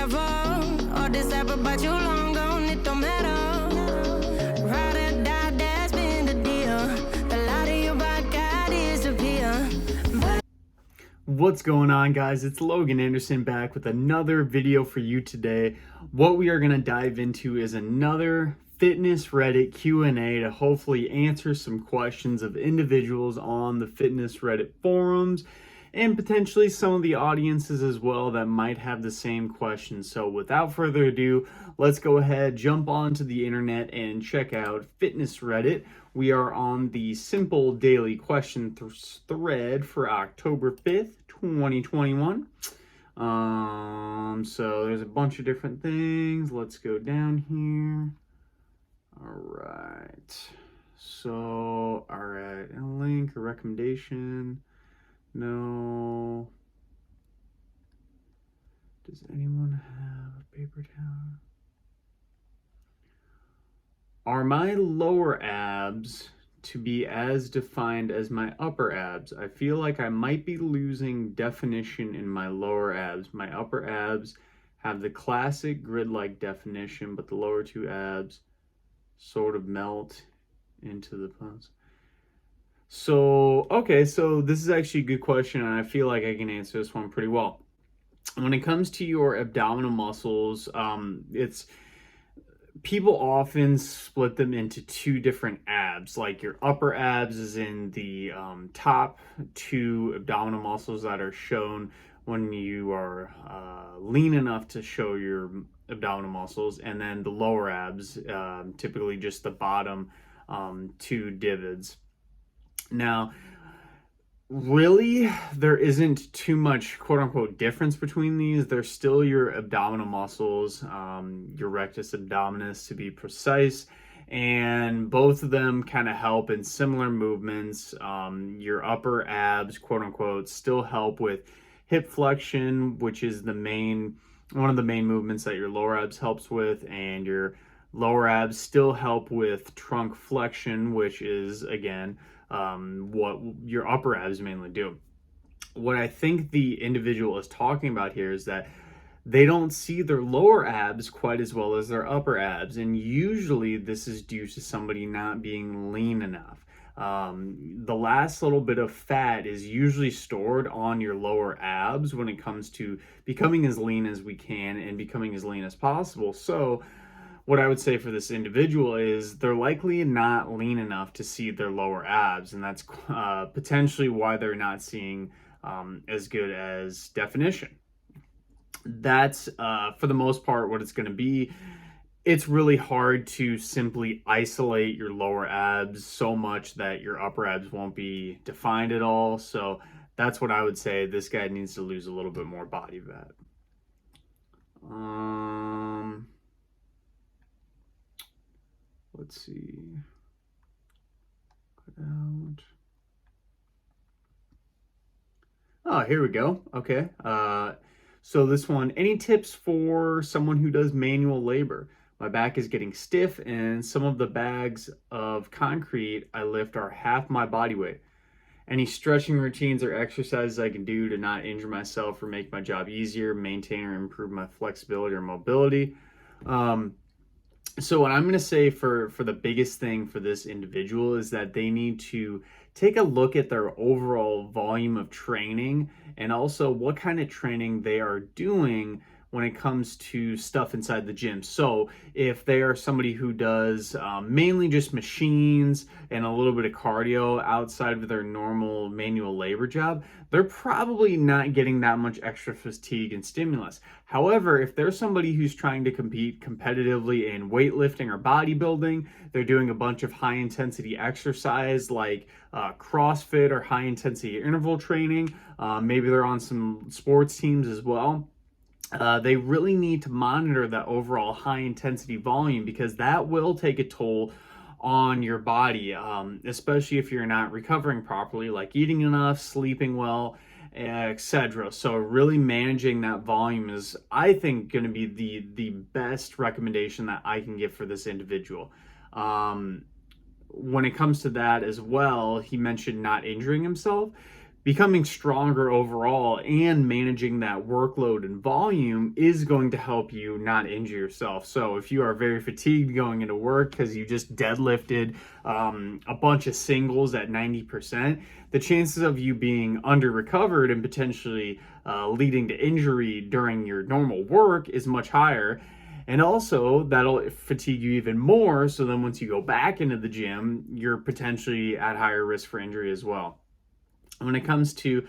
forever. All this ever about you long gone, it don't matter. Ride or die, that's been the deal. The light of your back got disappear. What's going on, guys? It's Logan Anderson back with another video for you today. What we are going to dive into is another fitness Reddit Q&A to hopefully answer some questions of individuals on the fitness Reddit forums and potentially some of the audiences as well that might have the same questions. So without further ado, let's go ahead, jump onto the internet and check out fitness Reddit. We are on the simple daily question thread for October 5th, 2021. So there's a bunch of different things. Let's go down here. All right. So, all right, a link, a recommendation. No. Does anyone have a paper towel? Are my lower abs to be as defined as my upper abs? I feel like I might be losing definition in my lower abs. My upper abs have the classic grid-like definition, but the lower two abs sort of melt into the pose. So, okay, so this is actually a good question, and I feel like I can answer this one pretty well. When it comes to your abdominal muscles, people often split them into two different abs. Like your upper abs is in the top two abdominal muscles that are shown when you are lean enough to show your abdominal muscles, and then the lower abs, typically just the bottom two divots. Now, really, there isn't too much quote-unquote difference between these. They're still your abdominal muscles, your rectus abdominis to be precise, and both of them kind of help in similar movements. Your upper abs, quote-unquote, still help with hip flexion, which is one of the main movements that your lower abs helps with, and your lower abs still help with trunk flexion, which is, again, what your upper abs mainly do. What I think the individual is talking about here is that they don't see their lower abs quite as well as their upper abs, and usually this is due to somebody not being lean enough. The last little bit of fat is usually stored on your lower abs when it comes to becoming as lean as we can and becoming as lean as possible. So what I would say for this individual is they're likely not lean enough to see their lower abs, and that's potentially why they're not seeing as good as definition. That's, for the most part, what it's going to be. It's really hard to simply isolate your lower abs so much that your upper abs won't be defined at all. So that's what I would say. This guy needs to lose a little bit more body fat. Let's see. Cut out. Oh, here we go. Okay. So this one, any tips for someone who does manual labor? My back is getting stiff, and some of the bags of concrete I lift are half my body weight. Any stretching routines or exercises I can do to not injure myself or make my job easier, maintain or improve my flexibility or mobility? So what I'm going to say for the biggest thing for this individual is that they need to take a look at their overall volume of training and also what kind of training they are doing when it comes to stuff inside the gym. So if they are somebody who does mainly just machines and a little bit of cardio outside of their normal manual labor job, they're probably not getting that much extra fatigue and stimulus. However, if they're somebody who's trying to compete competitively in weightlifting or bodybuilding, they're doing a bunch of high intensity exercise like CrossFit or high intensity interval training, maybe they're on some sports teams as well. They really need to monitor that overall high intensity volume, because that will take a toll on your body, especially if you're not recovering properly, like eating enough, sleeping well, etc. So really managing that volume is, I think, going to be the best recommendation that I can give for this individual. When it comes to that as well, he mentioned not injuring himself. becoming stronger overall and managing that workload and volume is going to help you not injure yourself. So if you are very fatigued going into work because you just deadlifted a bunch of singles at 90%, the chances of you being under recovered and potentially leading to injury during your normal work is much higher. And also that'll fatigue you even more. So then once you go back into the gym, you're potentially at higher risk for injury as well. When it comes to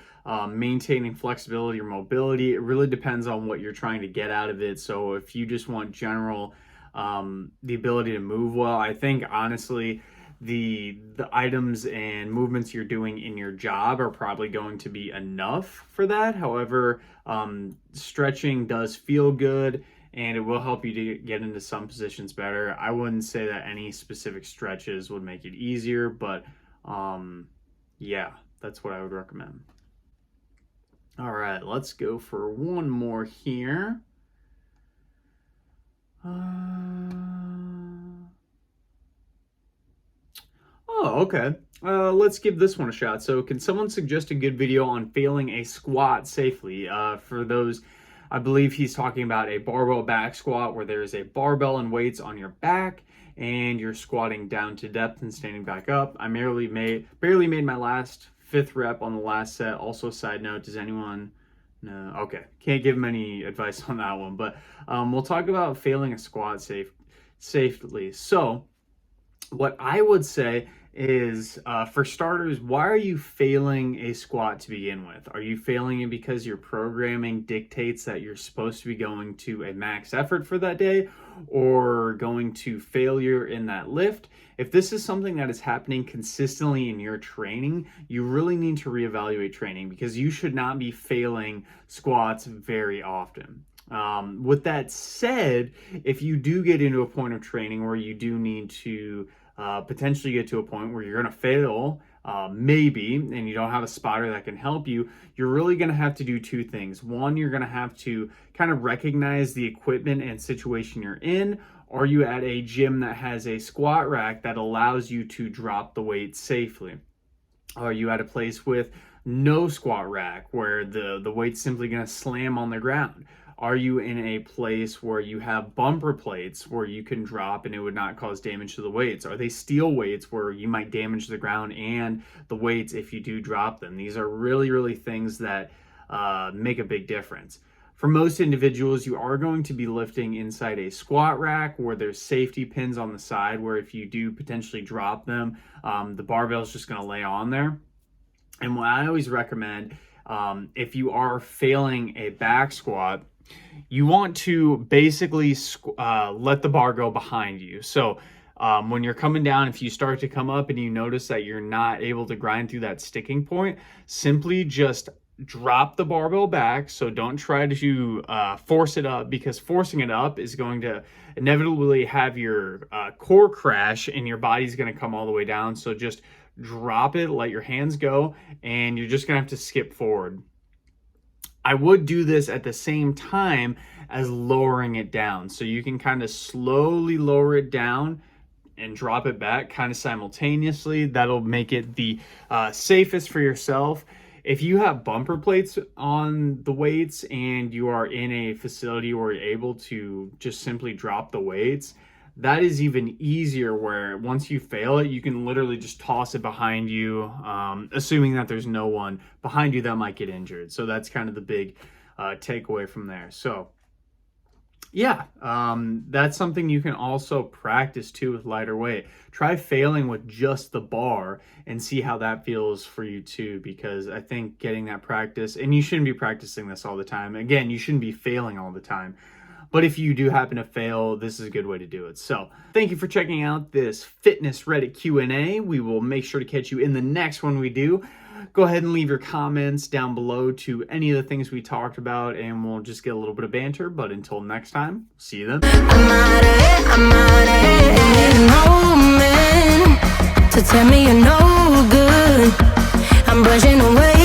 maintaining flexibility or mobility, it really depends on what you're trying to get out of it. So if you just want general, the ability to move well, I think honestly, the items and movements you're doing in your job are probably going to be enough for that. However, stretching does feel good and it will help you to get into some positions better. I wouldn't say that any specific stretches would make it easier, but yeah, that's what I would recommend. All right, let's go for one more here. Oh, okay. Let's give this one a shot. So can someone suggest a good video on failing a squat safely? For those, I believe he's talking about a barbell back squat where there's a barbell and weights on your back and you're squatting down to depth and standing back up. I barely made my last 5th rep on the last set. Also, side note, does anyone... No, okay. Can't give him any advice on that one, but we'll talk about failing a squat safely. So what I would say is, for starters, why are you failing a squat to begin with? Are you failing it because your programming dictates that you're supposed to be going to a max effort for that day, or going to failure in that lift? If this is something that is happening consistently in your training, you really need to reevaluate training because you should not be failing squats very often. With that said, if you do get into a point of training where you do need to potentially get to a point where you're going to fail, maybe, and you don't have a spotter that can help you, you're really going to have to do 2 things. One, you're going to have to kind of recognize the equipment and situation you're in. Are you at a gym that has a squat rack that allows you to drop the weight safely? Are you at a place with no squat rack where the weight's simply going to slam on the ground? Are you in a place where you have bumper plates where you can drop and it would not cause damage to the weights? Are they steel weights where you might damage the ground and the weights if you do drop them? These are really, really things that make a big difference. For most individuals, you are going to be lifting inside a squat rack where there's safety pins on the side where if you do potentially drop them, the barbell is just going to lay on there. And what I always recommend, if you are failing a back squat, you want to basically let the bar go behind you. So when you're coming down, if you start to come up and you notice that you're not able to grind through that sticking point, simply just drop the barbell back. So don't try to force it up, because forcing it up is going to inevitably have your core crash and your body's going to come all the way down. So just drop it, let your hands go, and you're just going to have to skip forward. I would do this at the same time as lowering it down. So you can kind of slowly lower it down and drop it back kind of simultaneously. That'll make it the safest for yourself. If you have bumper plates on the weights and you are in a facility where you're able to just simply drop the weights, that is even easier, where once you fail it, you can literally just toss it behind you, assuming that there's no one behind you that might get injured. So that's kind of the big takeaway from there. So yeah, that's something you can also practice too with lighter weight. Try failing with just the bar and see how that feels for you too, because I think getting that practice, and you shouldn't be practicing this all the time. Again, you shouldn't be failing all the time. But if you do happen to fail, this is a good way to do it. So thank you for checking out this fitness Reddit Q&A. We will make sure to catch you in the next one we do. Go ahead and leave your comments down below to any of the things we talked about, and we'll just get a little bit of banter. But until next time, see you then. I'm out of it, to tell me you're no good. I'm brushing away